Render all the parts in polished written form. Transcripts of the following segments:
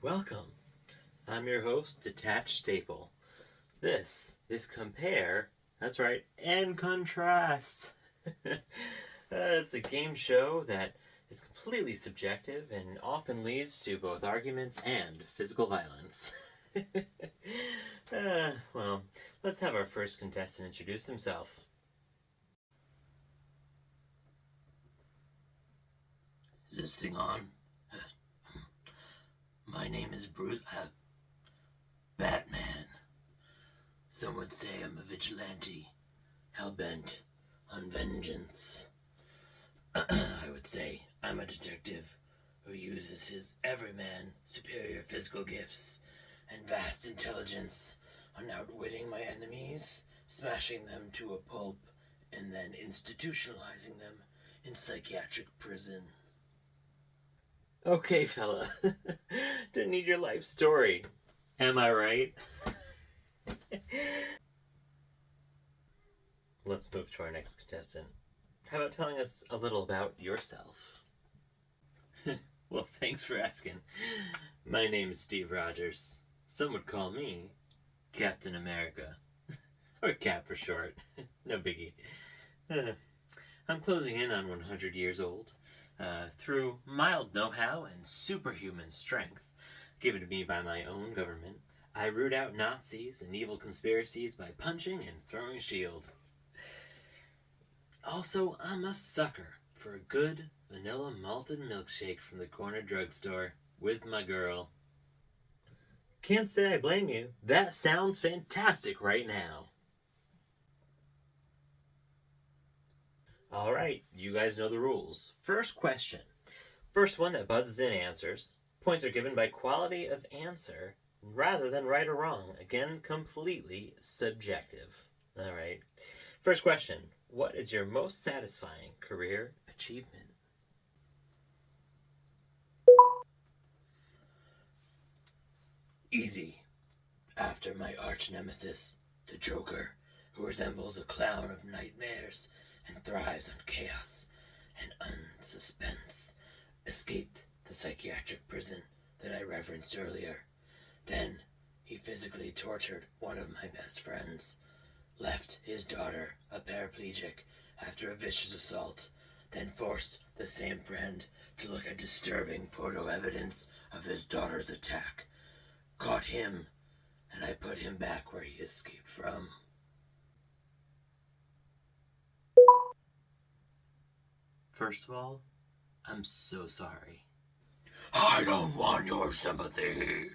Welcome. I'm your host, Detached Staple. This is Compare, that's right, and Contrast. It's a game show that is completely subjective and often leads to both arguments and physical violence. Well, let's have our first contestant introduce himself. Is this thing on? My name is Bruce. Batman. Some would say I'm a vigilante, hell-bent on vengeance. I would say I'm a detective who uses his everyman superior physical gifts and vast intelligence on outwitting my enemies, smashing them to a pulp, and then institutionalizing them in psychiatric prison. Okay, fella. Didn't need your life story. Am I right? Let's move to our next contestant. How about telling us a little about yourself? Well, thanks for asking. My name is Steve Rogers. Some would call me Captain America. Or Cap for short. No biggie. I'm closing in on 100 years old. Through mild know-how and superhuman strength given to me by my own government, I root out Nazis and evil conspiracies by punching and throwing shields. Also, I'm a sucker for a good vanilla malted milkshake from the corner drugstore with my girl. Can't say I blame you. That sounds fantastic right now. Alright, you guys know the rules. First question. First one that buzzes in answers. Points are given by quality of answer rather than right or wrong. Again, completely subjective. Alright. First question. What is your most satisfying career achievement? Easy. After my arch nemesis, the Joker, who resembles a clown of nightmares and thrives on chaos and unsuspense, escaped the psychiatric prison that I referenced earlier. Then he physically tortured one of my best friends, left his daughter a paraplegic after a vicious assault, then forced the same friend to look at disturbing photo evidence of his daughter's attack, caught him, and I put him back where he escaped from. First of all, I'm so sorry. I don't want your sympathy.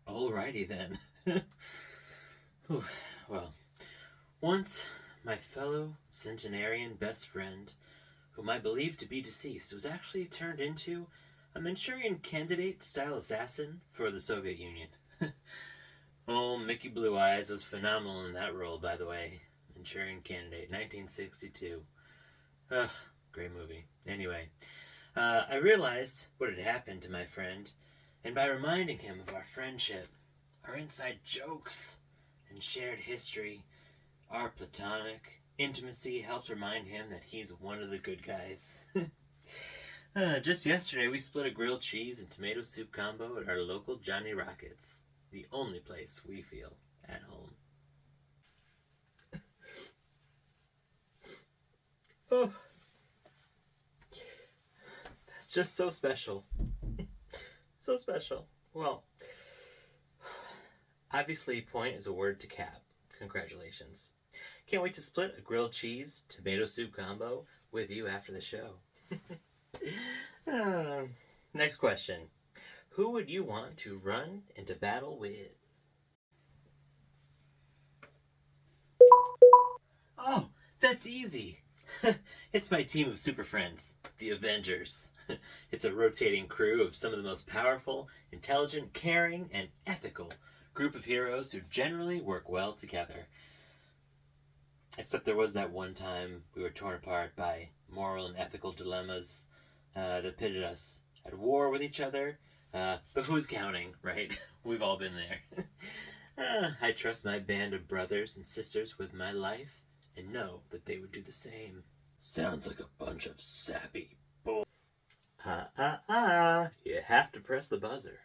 Alrighty then. Well, once my fellow centenarian best friend, whom I believed to be deceased, was actually turned into a Manchurian candidate style assassin for the Soviet Union. Oh, Mickey Blue Eyes was phenomenal in that role, by the way. Manchurian Candidate, 1962. Ugh, great movie. Anyway, I realized what had happened to my friend, and by reminding him of our friendship, our inside jokes, and shared history, our platonic intimacy helped remind him that he's one of the good guys. Just yesterday, we split a grilled cheese and tomato soup combo at our local Johnny Rockets, the only place we feel at home. Oh, that's just so special. So special. Well, obviously, point is a word to Cap. Congratulations. Can't wait to split a grilled cheese tomato soup combo with you after the show. Next question. Who would you want to run into battle with? Oh, that's easy. It's my team of super friends, the Avengers. It's a rotating crew of some of the most powerful, intelligent, caring, and ethical group of heroes who generally work well together. Except there was that one time we were torn apart by moral and ethical dilemmas that pitted us at war with each other. But who's counting, right? We've all been there. I trust my band of brothers and sisters with my life and know that they would do the same. Sounds like a bunch of sappy bull. You have to press the buzzer.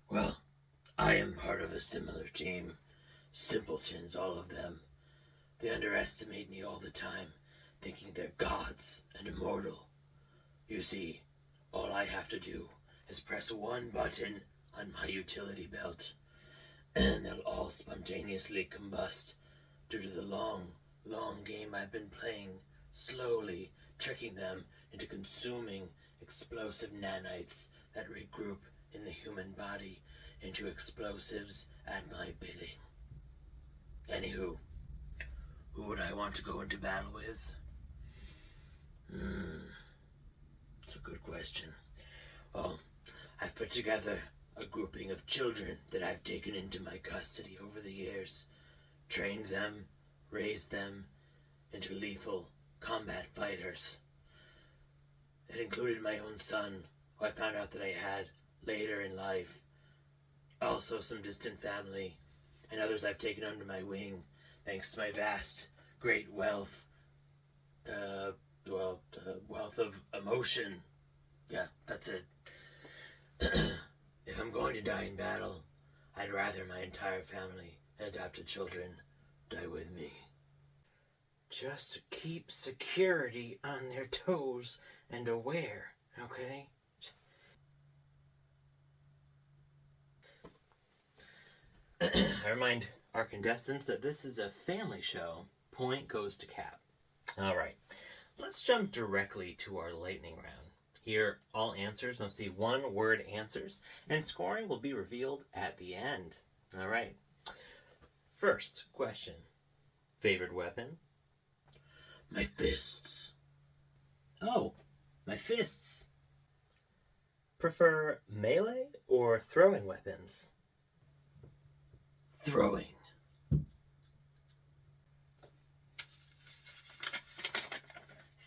Well, I am part of a similar team. Simpletons, all of them. They underestimate me all the time, thinking they're gods and immortal. You see, all I have to do is press one button on my utility belt, and they'll all spontaneously combust due to the long game I've been playing, slowly tricking them into consuming explosive nanites that regroup in the human body into explosives at my bidding. Anywho, who would I want to go into battle with? It's a good question. Well, I've put together a grouping of children that I've taken into my custody over the years, trained them, raised them into lethal combat fighters. It included my own son, who I found out that I had later in life, also some distant family, and others I've taken under my wing, thanks to my vast, great wealth, the wealth of emotion. Yeah, that's it. If I'm going to die in battle, I'd rather my entire family and adopted children die with me. Just to keep security on their toes and aware, okay? I remind our contestants that this is a family show. Point goes to Cap. All right, let's jump directly to our lightning round. Here, all answers must be one-word answers, and scoring will be revealed at the end. All right. First question. Favorite weapon? My fists. Oh, my fists. Prefer melee or throwing weapons? Throwing.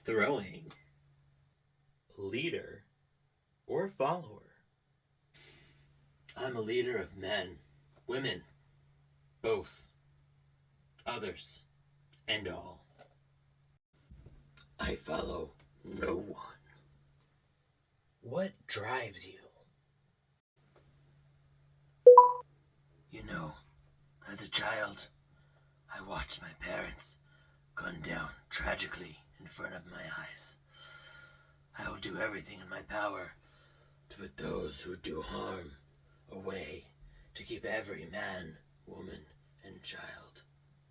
Throwing. Leader or follower? I'm a leader of men, women, both, others, and all. I follow no one. What drives you? You know, as a child, I watched my parents gunned down tragically in front of my eyes. I will do everything in my power to put those who do harm away, to keep every man, woman, and child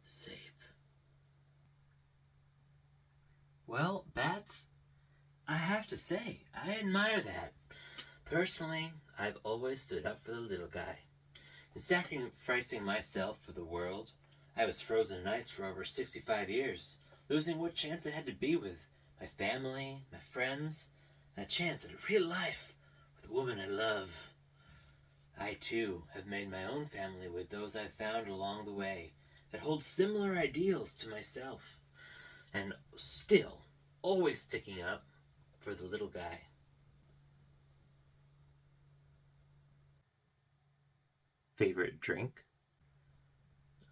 safe. Well, Bats, I have to say, I admire that. Personally, I've always stood up for the little guy. In sacrificing myself for the world, I was frozen in ice for over 65 years, losing what chance I had to be with my family, my friends, and a chance at a real life with the woman I love. I, too, have made my own family with those I've found along the way that hold similar ideals to myself, and still always sticking up for the little guy. Favorite drink?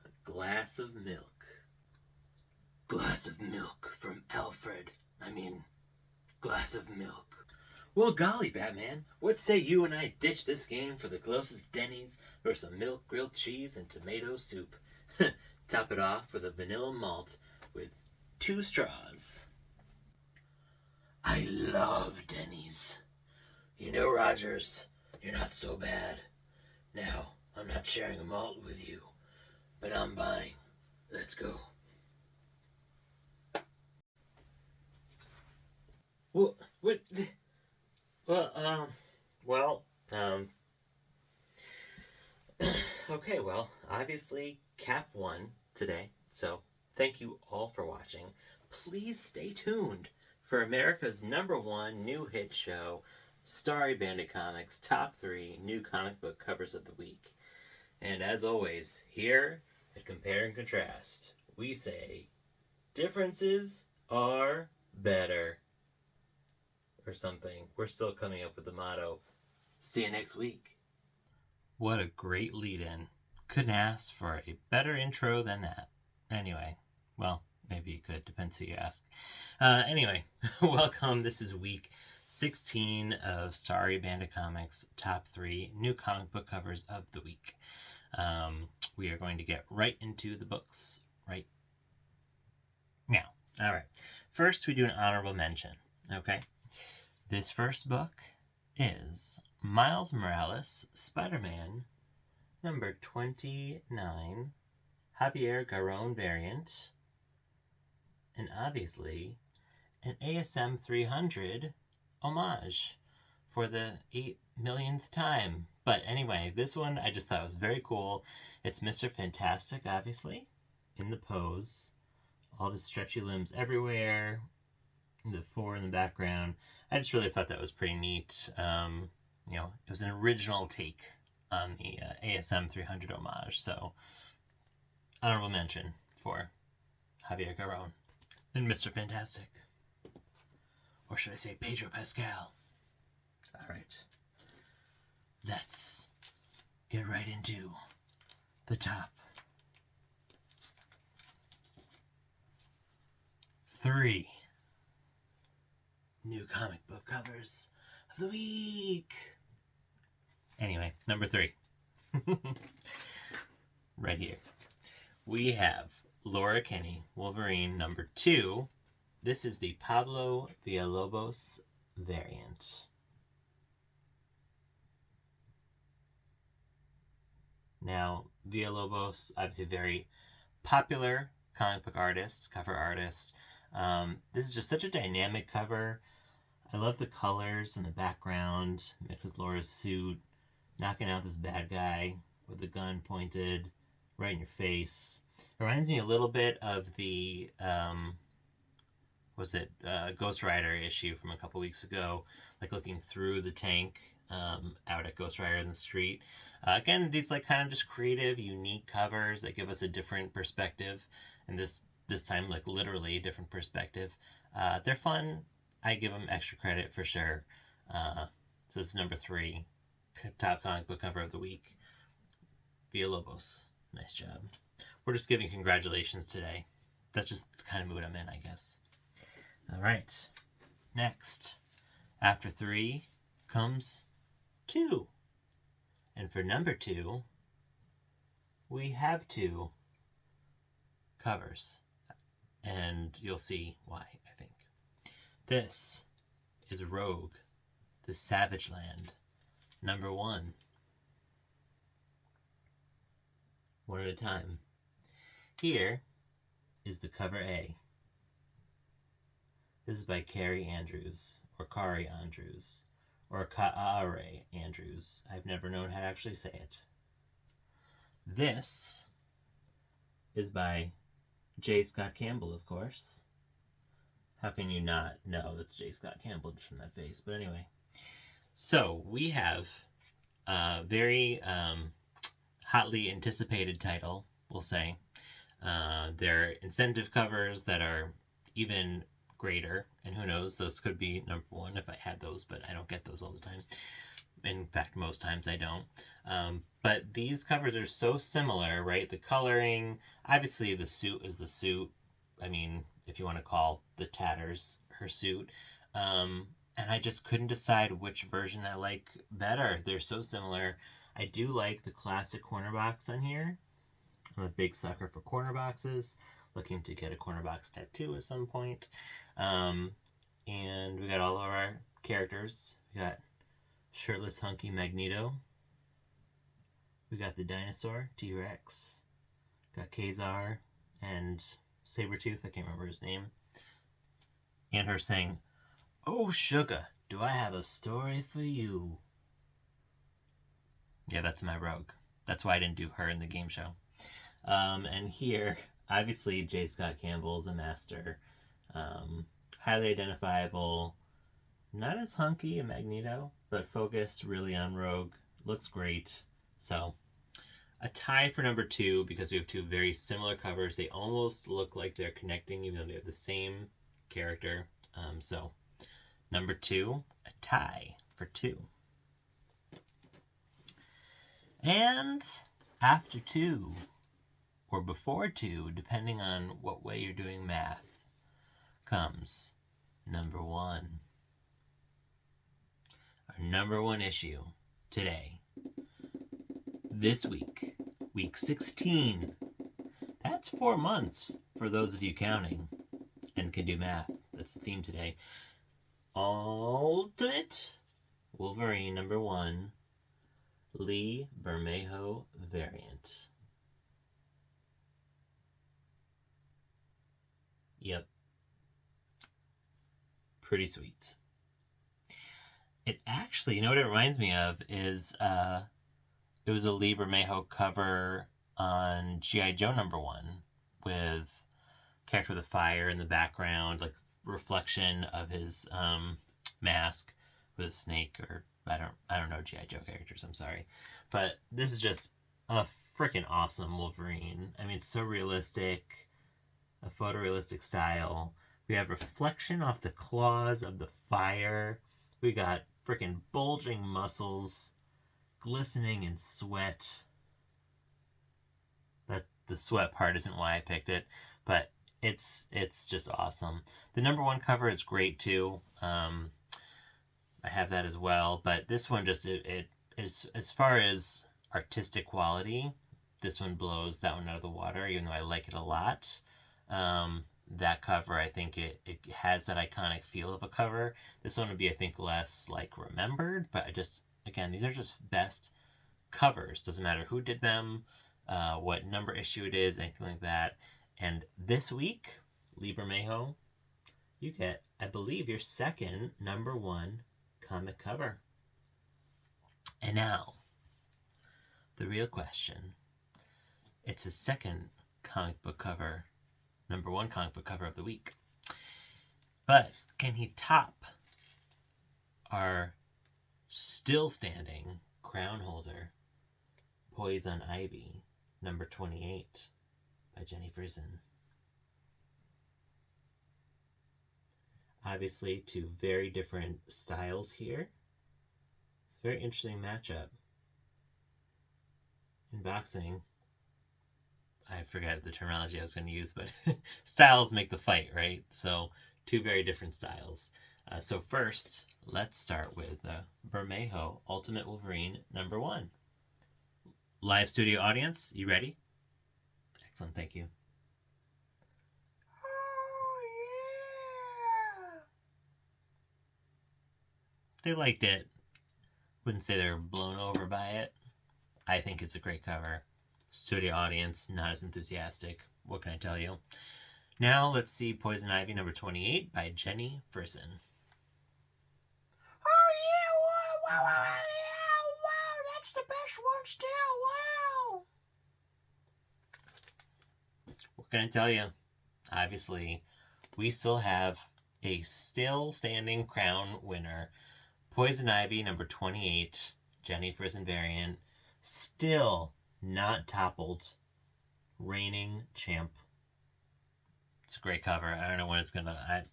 A glass of milk. Glass of milk from Alfred. Glass of milk. Well, golly, Batman, what say you and I ditch this game for the closest Denny's for some milk, grilled cheese, and tomato soup? Top it off with a vanilla malt with 2 straws. I love Denny's. You know, Rogers, you're not so bad. Now, I'm not sharing a malt with you, but I'm buying. Let's go. Well, what? Okay, well, obviously Cap won today, so thank you all for watching. Please stay tuned for America's #1 new hit show, Starry Bandit Comics Top 3 New Comic Book Covers of the Week. And as always, here at Compare and Contrast, we say, differences are better. Or something. We're still coming up with the motto. See you next week. What a great lead-in. Couldn't ask for a better intro than that. Anyway, well, Maybe you could, depends who you ask. Anyway, welcome. This is week 16 of Starry Bandit Comics top 3 new comic book covers of the week. We are going to get right into the books right now. All right. First, we do an honorable mention. Okay. This first book is Miles Morales, Spider-Man, number 29, Javier Garrón variant, and obviously an ASM 300 homage for the 8 millionth time. But anyway, this one I just thought was very cool. It's Mr. Fantastic, obviously, in the pose. All of his stretchy limbs everywhere. The 4 in the background. I just really thought that was pretty neat. It was an original take on the ASM 300 homage. So, honorable mention for Javier Garrón and Mr. Fantastic. Or should I say Pedro Pascal? All right. Let's get right into the top 3 new comic book covers of the week. Anyway, number 3. Right here. We have Laura Kinney, Wolverine, number 2. This is the Pablo Villalobos variant. Now, Villalobos, obviously a very popular comic book artist, cover artist. This is just such a dynamic cover. I love the colors and the background mixed with Laura's suit, knocking out this bad guy with the gun pointed right in your face. It reminds me a little bit of the Ghost Rider issue from a couple weeks ago, like looking through the tank out at Ghost Rider in the street. Again, these like kind of just creative, unique covers that give us a different perspective, and this time like literally a different perspective. They're fun. I give them extra credit for sure. So this is number 3, top comic book cover of the week. Villalobos, nice job. We're just giving congratulations today. That's just the kind of mood I'm in, I guess. All right. Next, after 3 comes 2. And for number 2, we have 2 covers. And you'll see why, I think. This is Rogue, the Savage Land, number 1. One at a time. Here is the cover A. This is by Carrie Andrews, or Kari Andrews, or Kaare Andrews. I've never known how to actually say it. This is by J. Scott Campbell, of course. How can you not know that's J. Scott Campbell from that face? But anyway. So, we have a very hotly anticipated title, we'll say. They're incentive covers that are even greater, and who knows, those could be number 1 if I had those, but I don't get those all the time. In fact, most times I don't. But these covers are so similar, right? The coloring, obviously the suit is the suit. I mean, if you want to call the tatters her suit. And I just couldn't decide which version I like better. They're so similar. I do like the classic corner box on here. I'm a big sucker for corner boxes. Looking to get a corner box tattoo at some point. And we got all of our characters. We got shirtless hunky Magneto. We got the dinosaur, T-Rex. Got Kazar and Sabretooth, I can't remember his name. And her saying, "Oh, sugar, do I have a story for you?" Yeah, that's my Rogue. That's why I didn't do her in the game show. And here, obviously, J. Scott Campbell's a master. Highly identifiable. Not as hunky a Magneto, but focused really on Rogue. Looks great. So, a tie for number 2 because we have 2 very similar covers. They almost look like they're connecting even though they have the same character. So, number 2, a tie for 2. And after 2, or before 2, depending on what way you're doing math, comes number 1. Our number 1 issue today, this week, week 16. That's 4 months for those of you counting and can do math. That's the theme today. Ultimate Wolverine number 1, Lee Bermejo variant. Yep. Pretty sweet. It actually, you know what it reminds me of is it was a Lee Bermejo cover on G.I. Joe number 1 with character with a fire in the background, like reflection of his mask with a snake, or I don't know G.I. Joe characters, I'm sorry. But this is just a freaking awesome Wolverine. I mean, it's so realistic, a photorealistic style. We have reflection off the claws of the fire. We got freaking bulging muscles, glistening in sweat. That the sweat part isn't why I picked it, but it's just awesome. The number 1 cover is great too. I have that as well, but this one just it is, as far as artistic quality, this one blows that one out of the water, even though I like it a lot. That cover, I think it has that iconic feel of a cover. This one would be, I think, less like remembered, but again, these are just best covers. Doesn't matter who did them, what number issue it is, anything like that. And this week, Lee Bermejo, you get, I believe, your second number 1 comic cover. And now, the real question. It's his second comic book cover, number 1 comic book cover of the week. But can he top our still standing crown holder, Poison Ivy, number 28 by Jenny Frison? Obviously, 2 very different styles here. It's a very interesting matchup. In boxing, I forget the terminology I was going to use, but styles make the fight, right? So 2 very different styles. So first, let's start with Bermejo Ultimate Wolverine number 1. Live studio audience, you ready? Excellent, thank you. Oh, yeah! They liked it. Wouldn't say they were blown over by it. I think it's a great cover. Studio audience, not as enthusiastic. What can I tell you? Now let's see Poison Ivy number 28 by Jenny Frison. Oh yeah, wow, that's the best one still, wow. What can I tell you? Obviously, we still have a still standing crown winner. Poison Ivy number 28, Jenny Frison variant, still not toppled, reigning champ. It's a great cover. I don't know when it's gonna. I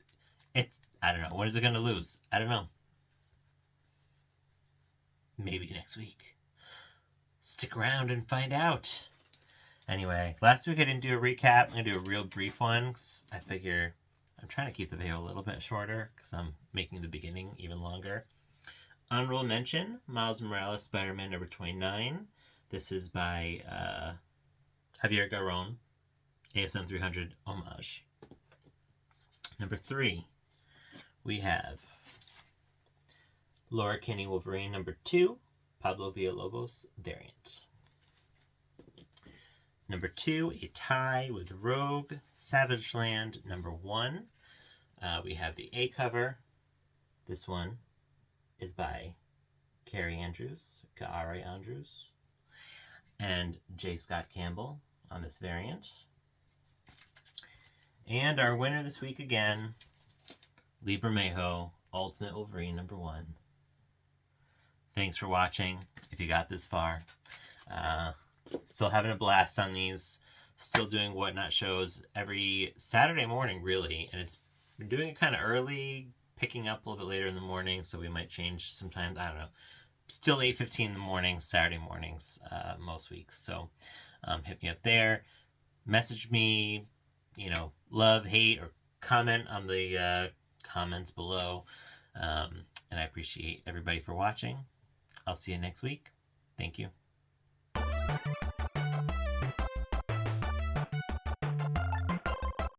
don't know. When is it gonna lose? I don't know. Maybe next week. Stick around and find out. Anyway, last week I didn't do a recap. I'm gonna do a real brief one. I figure I'm trying to keep the video a little bit shorter because I'm making the beginning even longer. Honorable mention: Miles Morales Spider-Man number 29. This is by Javier Garrón, ASM 300 homage. Number 3, we have Laura Kinney Wolverine number 2, Pablo Villalobos variant. Number 2, a tie with Rogue Savage Land number 1. We have the A cover. This one is by Kaare Andrews, and J. Scott Campbell on this variant. And our winner this week again, Lee Bermejo, Ultimate Wolverine number 1. Thanks for watching, if you got this far. Still having a blast on these. Still doing Whatnot shows every Saturday morning, really. And it's been doing it kind of early, picking up a little bit later in the morning, so we might change sometimes. I don't know. Still 8:15 in the morning, Saturday mornings, most weeks. So hit me up there. message me, love, hate, or comment on the comments below. And I appreciate everybody for watching. I'll see you next week. Thank you.